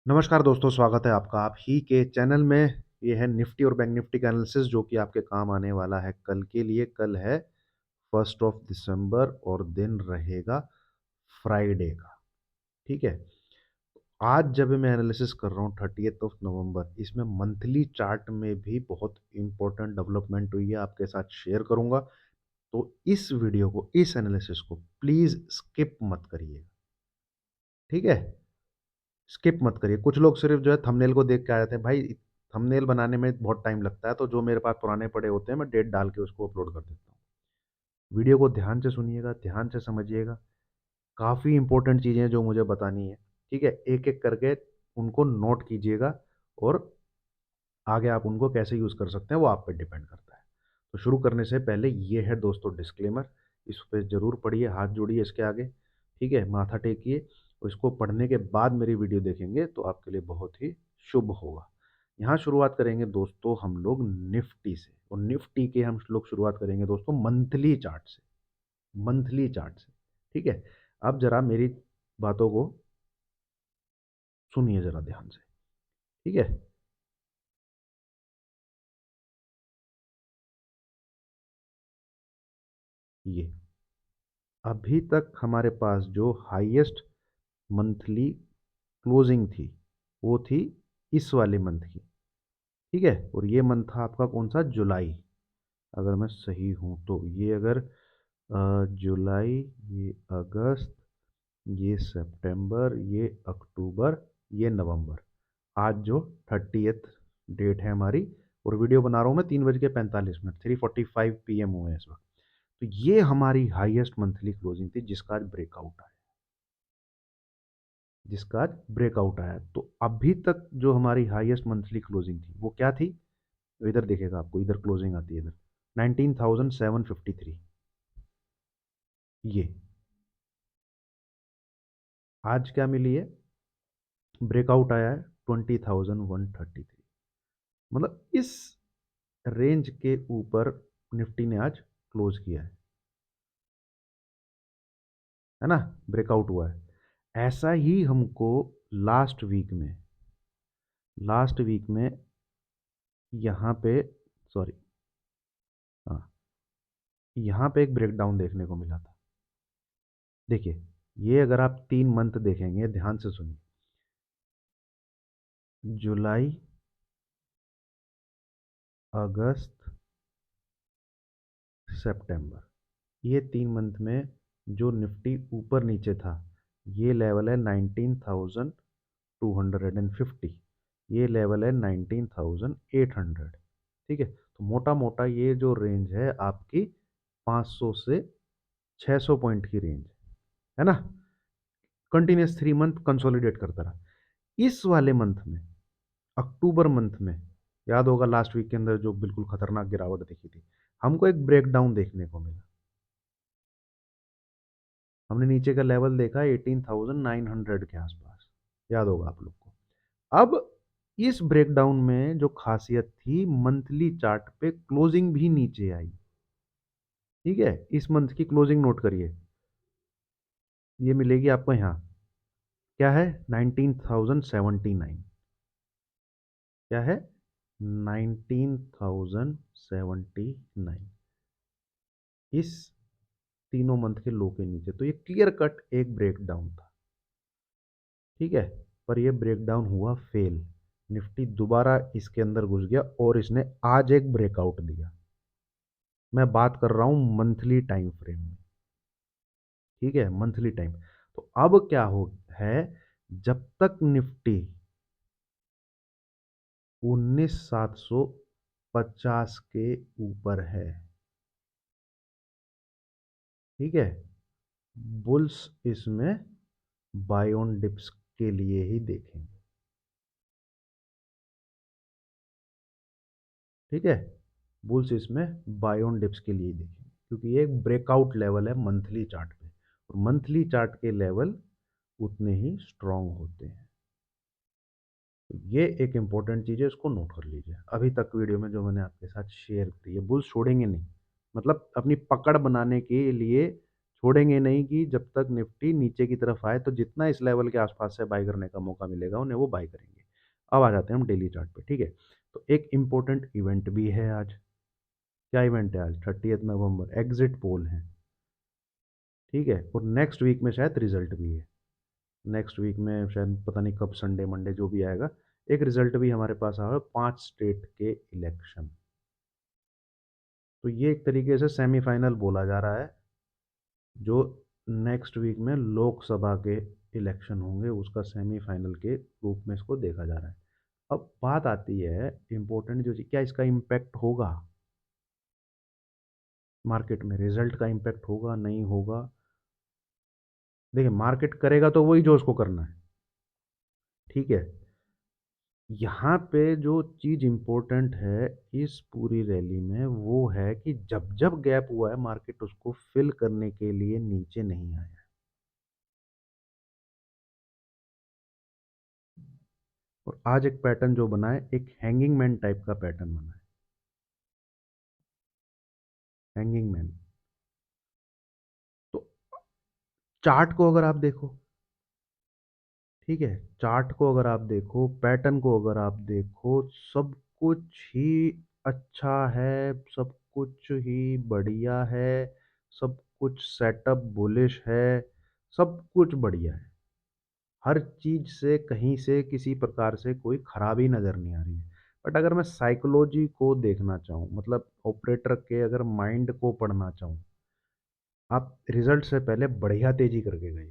नमस्कार दोस्तों, स्वागत है आपका आप ही के चैनल में। ये है निफ्टी और बैंक निफ्टी का एनालिसिस जो कि आपके काम आने वाला है कल के लिए। कल है 1 दिसंबर और दिन रहेगा फ्राइडे का। ठीक है। आज जब मैं एनालिसिस कर रहा हूँ 30th नवंबर, इसमें मंथली चार्ट में भी बहुत इंपॉर्टेंट डेवलपमेंट हुई है, आपके साथ शेयर करूंगा। तो इस वीडियो को, इस एनालिसिस को प्लीज स्किप मत करिएगा। ठीक है। स्किप मत करिए। कुछ लोग सिर्फ जो है थंबनेल को देख के आ जाते हैं। भाई, थंबनेल बनाने में बहुत टाइम लगता है, तो जो मेरे पास पुराने पड़े होते हैं मैं डेट डाल के उसको अपलोड कर देता हूँ। वीडियो को ध्यान से सुनिएगा, ध्यान से समझिएगा। काफ़ी इंपॉर्टेंट चीज़ें हैं जो मुझे बतानी है। ठीक है, एक एक करके उनको नोट कीजिएगा, और आगे आप उनको कैसे यूज़ कर सकते हैं वो आप पे डिपेंड करता है। तो शुरू करने से पहले ये है दोस्तों डिस्क्लेमर। इस पे ज़रूर पढ़िए, हाथ जोड़िए इसके आगे। ठीक है, माथा टेकिए। और इसको पढ़ने के बाद मेरी वीडियो देखेंगे तो आपके लिए बहुत ही शुभ होगा। यहाँ शुरुआत करेंगे दोस्तों हम लोग निफ्टी से, और निफ्टी के हम लोग शुरुआत करेंगे दोस्तों मंथली चार्ट से। मंथली चार्ट से। ठीक है। अब जरा मेरी बातों को सुनिए जरा ध्यान से। ठीक है। ये अभी तक हमारे पास जो हाईएस्ट मंथली क्लोजिंग थी, वो थी इस वाले मंथ की। ठीक है। और ये मंथ था आपका कौन सा? जुलाई। अगर मैं सही हूँ तो ये अगर जुलाई, ये अगस्त, ये सितंबर, ये अक्टूबर, ये नवंबर। आज जो 30th डेट है हमारी, और वीडियो बना रहा हूँ मैं 3:45, 3:45 PM हुए हैं इस वक्त। तो ये हमारी हाईएस्ट मंथली क्लोजिंग थी जिसका आज ब्रेकआउट आया। जिसका आज ब्रेकआउट आया। तो अभी तक जो हमारी हाईएस्ट मंथली क्लोजिंग थी वो क्या थी? तो इधर दिखेगा आपको, इधर क्लोजिंग आती है, इधर 19,753। ये आज क्या मिली है? ब्रेकआउट आया है 20,133। मतलब इस रेंज के ऊपर निफ्टी ने आज क्लोज किया है ना? ब्रेकआउट हुआ है। ऐसा ही हमको लास्ट वीक में यहाँ पे, सॉरी, हाँ, यहाँ पे एक ब्रेकडाउन देखने को मिला था। देखिए, ये अगर आप 3 मंथ देखेंगे, ध्यान से सुनिए। जुलाई, अगस्त, सितंबर, ये 3 मंथ में जो निफ्टी ऊपर नीचे था, ये लेवल है 19,250। ये लेवल है 19,800। ठीक है। तो मोटा मोटा ये जो रेंज है आपकी 500 से 600 पॉइंट की रेंज है ना? कंटिन्यूस 3 मंथ कंसोलिडेट करता रहा। इस वाले मंथ में, अक्टूबर मंथ में, याद होगा लास्ट वीक के अंदर जो बिल्कुल खतरनाक गिरावट दिखी थी, हमको एक ब्रेकडाउन देखने को मिला। हमने नीचे का लेवल देखा 18,900 के आसपास। याद होगा आप लोग को। अब इस ब्रेकडाउन में जो खासियत थी, मंथली चार्ट पे क्लोजिंग भी नीचे आई। ठीक है। इस मंथ की क्लोजिंग नोट करिए। ये मिलेगी आपको यहाँ। क्या है? 19,079। क्या है? 19,079। इस तीनों मंथ के लो के नीचे, तो ये क्लियर कट एक ब्रेकडाउन था। ठीक है। पर ये ब्रेकडाउन हुआ फेल। निफ्टी दोबारा इसके अंदर घुस गया और इसने आज एक ब्रेकआउट दिया। मैं बात कर रहा हूं मंथली टाइम फ्रेम में। ठीक है, मंथली टाइम। तो अब क्या हो है, जब तक निफ्टी 19,750 के ऊपर है, ठीक है, बुल्स इसमें बाय ऑन डिप्स के लिए ही देखेंगे। ठीक है। बुल्स इसमें बाय ऑन डिप्स के लिए ही देखेंगे, क्योंकि ये एक ब्रेकआउट लेवल है मंथली चार्ट पे, और मंथली चार्ट के लेवल उतने ही स्ट्रांग होते हैं। तो ये एक इंपॉर्टेंट चीज़ है, इसको नोट कर लीजिए। अभी तक वीडियो में जो मैंने आपके साथ शेयर करी है, बुल्स छोड़ेंगे नहीं। मतलब अपनी पकड़ बनाने के लिए छोड़ेंगे नहीं कि जब तक निफ्टी नीचे की तरफ आए, तो जितना इस लेवल के आसपास से बाई करने का मौका मिलेगा उन्हें वो बाई करेंगे। अब आ जाते हैं हम डेली चार्ट पे, ठीक है। तो एक इम्पोर्टेंट इवेंट भी है आज। क्या इवेंट है आज? 30 नवंबर, एग्जिट पोल है, ठीक है। और नेक्स्ट वीक में शायद रिजल्ट भी है। नेक्स्ट वीक में शायद पता नहीं कब, संडे मंडे जो भी आएगा, एक रिजल्ट भी हमारे पास आएगा, 5 स्टेट के इलेक्शन। तो ये एक तरीके से सेमीफाइनल बोला जा रहा है, जो नेक्स्ट वीक में लोकसभा के इलेक्शन होंगे उसका सेमीफाइनल के रूप में इसको देखा जा रहा है। अब बात आती है इम्पोर्टेंट जो चीज़, क्या इसका इम्पैक्ट होगा मार्केट में? रिजल्ट का इम्पैक्ट होगा नहीं होगा? देखिए, मार्केट करेगा तो वही जो उसको करना है, ठीक है। यहाँ पे जो चीज़ इम्पोर्टेंट है इस पूरी रैली में, वो है कि जब जब गैप हुआ है मार्केट उसको फिल करने के लिए नीचे नहीं आया है। और आज एक पैटर्न जो बना है, एक हैंगिंग मैन टाइप का पैटर्न बना है। Hanging man. तो चार्ट को अगर आप देखो, ठीक है, चार्ट को अगर आप देखो, पैटर्न को अगर आप देखो, सब कुछ ही अच्छा है, सब कुछ ही बढ़िया है, सब कुछ सेटअप बुलिश है, सब कुछ बढ़िया है। हर चीज से कहीं से किसी प्रकार से कोई खराबी नजर नहीं आ रही है। बट अगर मैं साइकोलॉजी को देखना चाहूँ, मतलब ऑपरेटर के अगर माइंड को पढ़ना चाहूँ, आप रिजल्ट से पहले बढ़िया तेजी करके गए,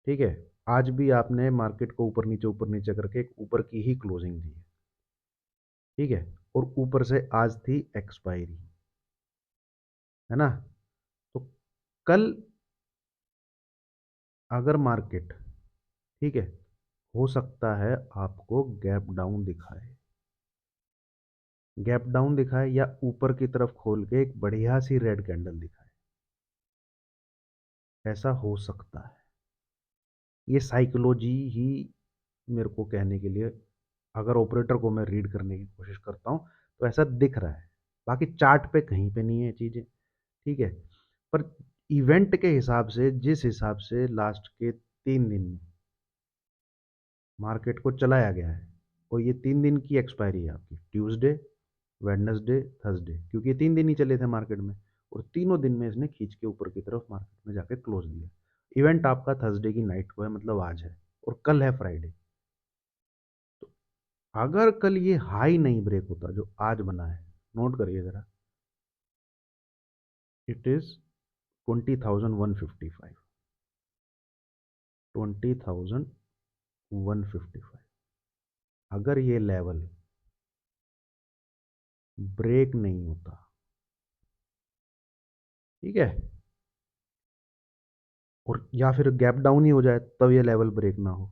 ठीक है। आज भी आपने मार्केट को ऊपर नीचे करके एक ऊपर की ही क्लोजिंग दी है, ठीक है। और ऊपर से आज थी एक्सपायरी, है ना। तो कल अगर मार्केट, ठीक है, हो सकता है आपको गैप डाउन दिखाए, गैप डाउन दिखाए या ऊपर की तरफ खोल के एक बढ़िया सी रेड कैंडल दिखाए, ऐसा हो सकता है। ये साइकोलॉजी ही मेरे को कहने के लिए, अगर ऑपरेटर को मैं रीड करने की कोशिश करता हूँ तो ऐसा दिख रहा है। बाकी चार्ट पे कहीं पे नहीं है चीज़ें, ठीक है। पर इवेंट के हिसाब से, जिस हिसाब से लास्ट के 3 दिन में मार्केट को चलाया गया है, और ये 3 दिन की एक्सपायरी है आपकी, ट्यूसडे, वेडनेसडे, थर्सडे, क्योंकि ये 3 दिन ही चले थे मार्केट में, और तीनों दिन में इसने खींच के ऊपर की तरफ मार्केट में जाके क्लोज दिया। इवेंट आपका थर्सडे की नाइट को है, मतलब आज है, और कल है फ्राइडे। तो अगर कल ये हाई नहीं ब्रेक होता जो आज बना है, नोट करिए जरा, इट इज 20,155, 20,155। अगर ये लेवल ब्रेक नहीं होता, ठीक है, और या फिर गैप डाउन ही हो जाए तब ये लेवल ब्रेक ना हो,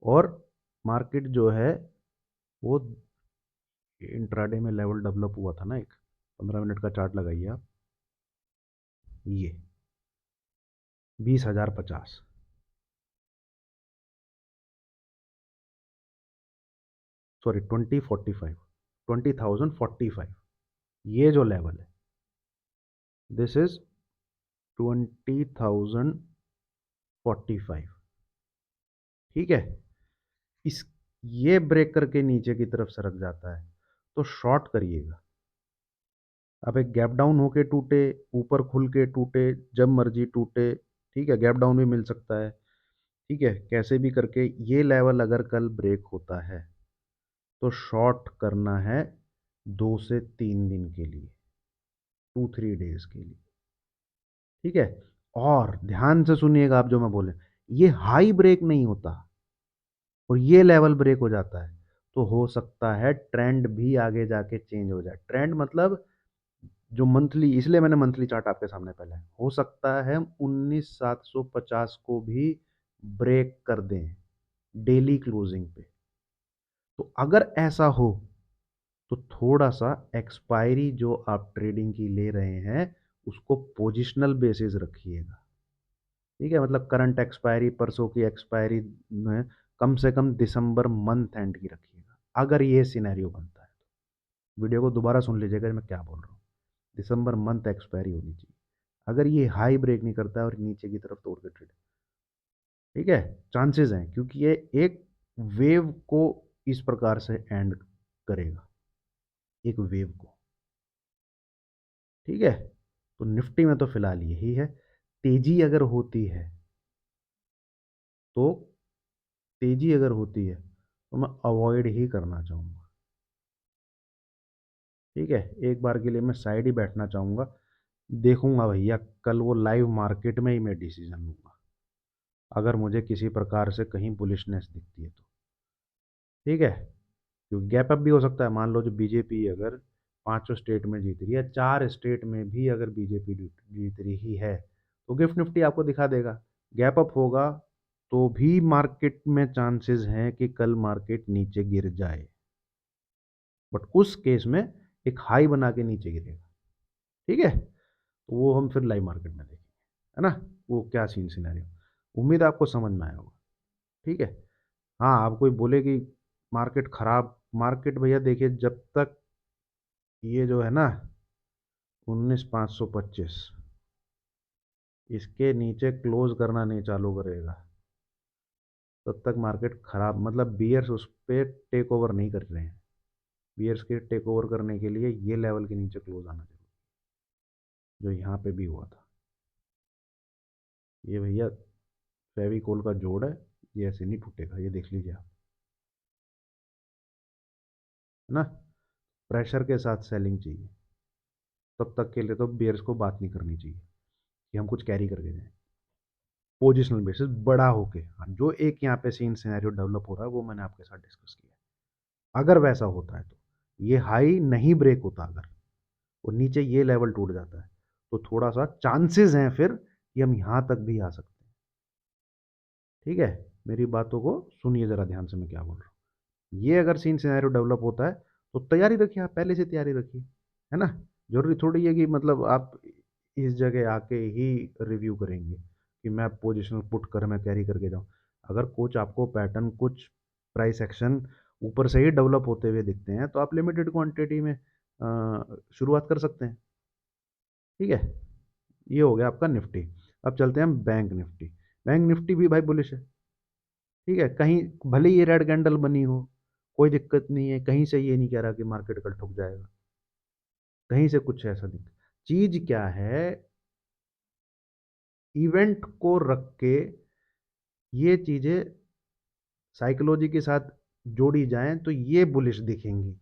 और मार्केट जो है वो इंट्राडे में लेवल डेवलप हुआ था ना, एक 15 मिनट का चार्ट लगाइए आप, ये 20,050, सॉरी 2045, 20,045, ये जो लेवल है, दिस इज 20,045, ठीक है। इस ये ब्रेक करके नीचे की तरफ सरक जाता है तो शॉर्ट करिएगा। अब एक गैप डाउन होके टूटे, ऊपर खुल के टूटे, जब मर्जी टूटे, ठीक है, गैप डाउन भी मिल सकता है, ठीक है। कैसे भी करके ये लेवल अगर कल ब्रेक होता है तो शॉर्ट करना है 2 से 3 दिन के लिए, 2-3 डेज के लिए, ठीक है। और ध्यान से सुनिएगा आप जो मैं बोले, ये हाई ब्रेक नहीं होता और ये लेवल ब्रेक हो जाता है तो हो सकता है ट्रेंड भी आगे जाके चेंज हो जाए। ट्रेंड मतलब जो मंथली, इसलिए मैंने मंथली चार्ट आपके सामने पहले, हो सकता है 19,750 को भी ब्रेक कर दें डेली क्लोजिंग पे। तो अगर ऐसा हो तो थोड़ा सा एक्सपायरी जो आप ट्रेडिंग की ले रहे हैं उसको पोजिशनल बेसिस रखिएगा, ठीक है। मतलब करंट एक्सपायरी, परसों की एक्सपायरी में कम से कम दिसंबर मंथ एंड की रखिएगा, अगर ये सिनेरियो बनता है तो। वीडियो को दोबारा सुन लीजिएगा मैं क्या बोल रहा हूँ, दिसंबर मंथ एक्सपायरी होनी चाहिए। अगर ये हाई ब्रेक नहीं करता है और नीचे की तरफ तोड़ के ट्रेड, ठीक है, चांसेस हैं, क्योंकि ये एक वेव को इस प्रकार से एंड करेगा, एक वेव को। ठीक है, तो निफ्टी में तो फिलहाल यही है। तेजी अगर होती है तो तेजी अगर होती है तो मैं अवॉइड ही करना चाहूंगा। ठीक है, एक बार के लिए मैं साइड ही बैठना चाहूंगा। देखूंगा भैया, कल वो लाइव मार्केट में ही मैं डिसीजन लूंगा, अगर मुझे किसी प्रकार से कहीं बुलिशनेस दिखती है तो। ठीक है, क्योंकि गैप अप भी हो सकता है। मान लो जो बीजेपी अगर पांचों स्टेट में जीत रही है, चार स्टेट में भी अगर बीजेपी जीत रही है, तो गिफ्ट निफ्टी आपको दिखा देगा। गैप अप होगा तो भी मार्केट में चांसेस हैं कि कल मार्केट नीचे गिर जाए, बट उस केस में एक हाई बना के नीचे गिरेगा। ठीक है, तो वो हम फिर लाइव मार्केट में देखेंगे, है ना, वो क्या सीन सिनेरियो। उम्मीद है आपको समझ में आया होगा। ठीक है, हाँ, आप कोई बोले कि मार्केट खराब, मार्केट भैया देखिए, जब तक ये जो है ना 19,525 इसके नीचे क्लोज करना नहीं चालू करेगा, तब तक मार्केट खराब, मतलब बियर्स उस पर टेक ओवर नहीं कर रहे हैं। बियर्स के टेक ओवर करने के लिए ये लेवल के नीचे क्लोज आना चाहिए, जो यहाँ पे भी हुआ था। ये भैया फेविकोल का जोड़ है, ये ऐसे नहीं टूटेगा, ये देख लीजिए आप, है ना। प्रेशर के साथ सेलिंग चाहिए, तब तक के लिए तो बियर्स को बात नहीं करनी चाहिए कि हम कुछ कैरी करके जाएं। पोजिशनल बेसिस बड़ा होके, हाँ, जो एक यहाँ पे सीन सिनेरियो डेवलप हो रहा है वो मैंने आपके साथ डिस्कस किया। अगर वैसा होता है तो ये हाई नहीं ब्रेक होता, अगर वो नीचे ये लेवल टूट जाता है, तो थोड़ा सा चांसेस हैं फिर कि हम यहाँ तक भी आ सकते हैं। ठीक है, मेरी बातों को सुनिए ज़रा ध्यान से, मैं क्या बोल रहा हूँ। ये अगर सीन सिनेरियो डेवलप होता है तो तैयारी रखिए, आप पहले से तैयारी रखिए, है ना। जरूरी थोड़ी है कि मतलब आप इस जगह आके ही रिव्यू करेंगे कि मैं पोजिशनल पुट कर मैं कैरी करके जाऊँ। अगर कुछ आपको पैटर्न, कुछ प्राइस एक्शन ऊपर से ही डेवलप होते हुए दिखते हैं, तो आप लिमिटेड क्वांटिटी में शुरुआत कर सकते हैं। ठीक है, ये हो गया आपका निफ्टी। अब चलते हैं हम बैंक निफ्टी। बैंक निफ्टी भी भाई बुलिश है। ठीक है, कहीं भले ये रेड कैंडल बनी हो, कोई दिक्कत नहीं है, कहीं से ये नहीं कह रहा कि मार्केट कल ठुक जाएगा, कहीं से कुछ ऐसा नहीं। चीज क्या है, इवेंट को रख के ये चीजें साइकोलॉजी के साथ जोड़ी जाएं तो ये बुलिश दिखेंगी,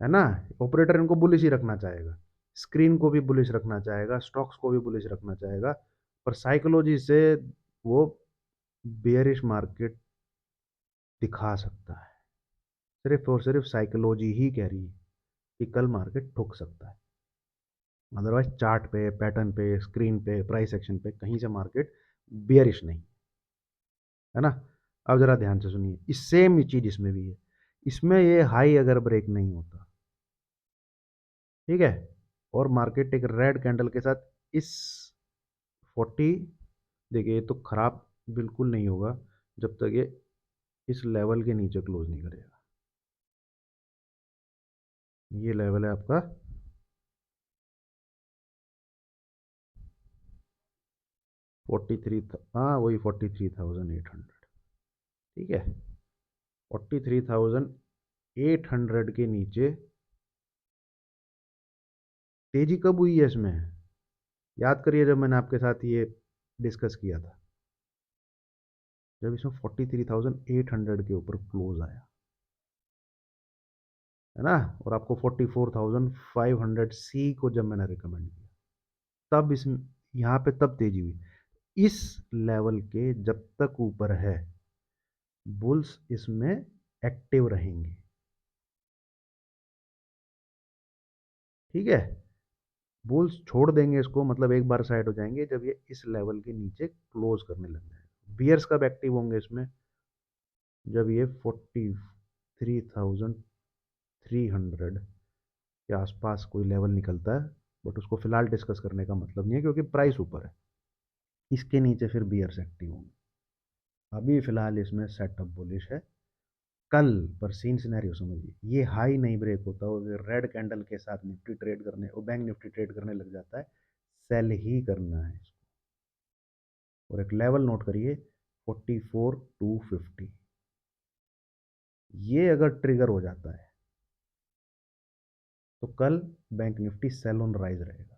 है ना। ऑपरेटर इनको बुलिश ही रखना चाहेगा, स्क्रीन को भी बुलिश रखना चाहेगा, स्टॉक्स को भी बुलिश रखना चाहेगा, पर साइकोलॉजी से वो बेयरिश मार्केट दिखा सकता है। सिर्फ और सिर्फ साइकोलॉजी ही कह रही है कि कल मार्केट ठुक सकता है। अदरवाइज चार्ट पे, पैटर्न पे, स्क्रीन पे, प्राइस एक्शन पे कहीं से मार्केट बियरिश नहीं, है ना। अब जरा ध्यान से सुनिए, इस सेम चीज इसमें भी है। इसमें ये हाई अगर ब्रेक नहीं होता, ठीक है, और मार्केट एक रेड कैंडल के साथ इस 40, देखिए ये तो खराब बिल्कुल नहीं होगा जब तक ये इस लेवल के नीचे क्लोज नहीं करेगा। ये लेवल है आपका 43, हाँ वही 43,800। ठीक है, 43,800 के नीचे तेजी कब हुई है इसमें, याद करिए जब मैंने आपके साथ ये डिस्कस किया था, जब इसमें 43,800 के ऊपर क्लोज आया, है ना, और आपको 44,500 सी को जब मैंने रिकमेंड किया, तब इस यहाँ पे तब तेजी हुई। इस लेवल के जब तक ऊपर है, बुल्स इसमें एक्टिव रहेंगे। ठीक है, बुल्स छोड़ देंगे इसको, मतलब एक बार साइड हो जाएंगे जब ये इस लेवल के नीचे क्लोज करने लग जाएगा। बियर्स कब एक्टिव होंगे इसमें, जब ये 43,300 के आसपास कोई लेवल निकलता है, बट उसको फिलहाल डिस्कस करने का मतलब नहीं है क्योंकि प्राइस ऊपर है। इसके नीचे फिर बियर्स एक्टिव होंगे। अभी फिलहाल इसमें सेटअप बुलिश है। कल पर सीन सिनेरियो समझिए, ये हाई नहीं ब्रेक होता और रेड कैंडल के साथ निफ्टी ट्रेड करने और बैंक निफ्टी ट्रेड करने लग जाता है, सेल ही करना है इसको। और एक लेवल नोट करिए 44,250, ये अगर ट्रिगर हो जाता है तो कल bank Nifty sell on rise रहेगा।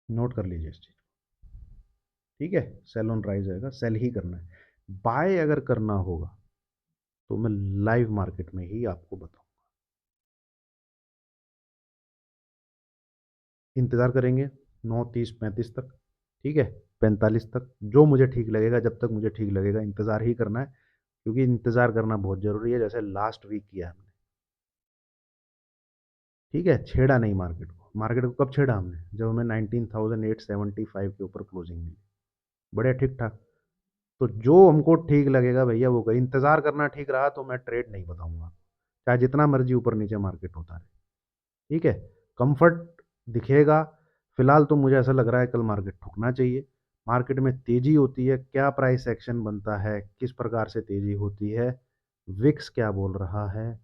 नोट कर लीजिए इस चीज, ठीक है। सेल ऑन राइज रहेगा, सेल ही करना है। बाय अगर करना होगा तो मैं लाइव मार्केट में ही आपको बताऊं। इंतजार करेंगे 9:30 35 तक, ठीक है, 45 तक, जो मुझे ठीक लगेगा, जब तक मुझे ठीक लगेगा इंतजार ही करना है, क्योंकि इंतजार करना बहुत जरूरी है, जैसे लास्ट वीक किया हमने। ठीक है, छेड़ा नहीं मार्केट को। मार्केट को कब छेड़ा हमने? जब हमें 19,875 के ऊपर क्लोजिंग मिली, बढ़िया ठीक ठाक। तो जो हमको ठीक लगेगा भैया वो करें। इंतजार करना ठीक रहा तो मैं ट्रेड नहीं बताऊंगा, चाहे जितना मर्जी ऊपर नीचे मार्केट होता रहे, ठीक है। कंफर्ट दिखेगा। फिलहाल तो मुझे ऐसा लग रहा है कल मार्केट ठुकना चाहिए। मार्केट में तेजी होती है, क्या प्राइस एक्शन बनता है, किस प्रकार से तेजी होती है, विक्स क्या बोल रहा है,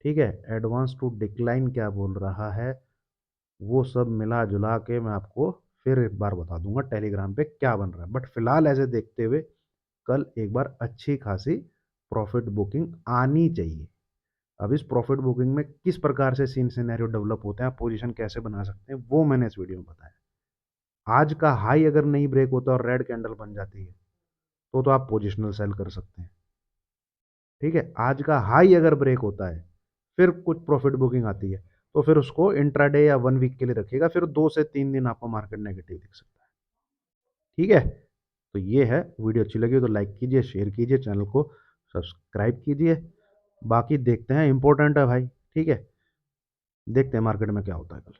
ठीक है, एडवांस टू डिक्लाइन क्या बोल रहा है, वो सब मिला जुला के मैं आपको फिर एक बार बता दूंगा टेलीग्राम पे क्या बन रहा है। बट फिलहाल ऐसे देखते हुए कल एक बार अच्छी खासी प्रॉफिट बुकिंग आनी चाहिए। अब इस प्रॉफिट बुकिंग में किस प्रकार से सीन सिनेरियो डेवलप होते हैं, आप पोजीशन कैसे बना सकते हैं, वो मैंने इस वीडियो में बताया। आज का हाई अगर नहीं ब्रेक होता और रेड कैंडल बन जाती है तो आप पोजिशनल सेल कर सकते हैं, ठीक है। आज का हाई अगर ब्रेक होता है, फिर कुछ प्रॉफिट बुकिंग आती है, तो फिर उसको इंट्राडे या 1 वीक के लिए रखिएगा, फिर 2 से 3 दिन आपको मार्केट नेगेटिव दिख सकता है, ठीक है। तो ये है, वीडियो अच्छी लगी हो तो लाइक कीजिए, शेयर कीजिए, चैनल को सब्सक्राइब कीजिए। बाकी देखते हैं, इंपॉर्टेंट है भाई, ठीक है। देखते हैं मार्केट में क्या होता है कल।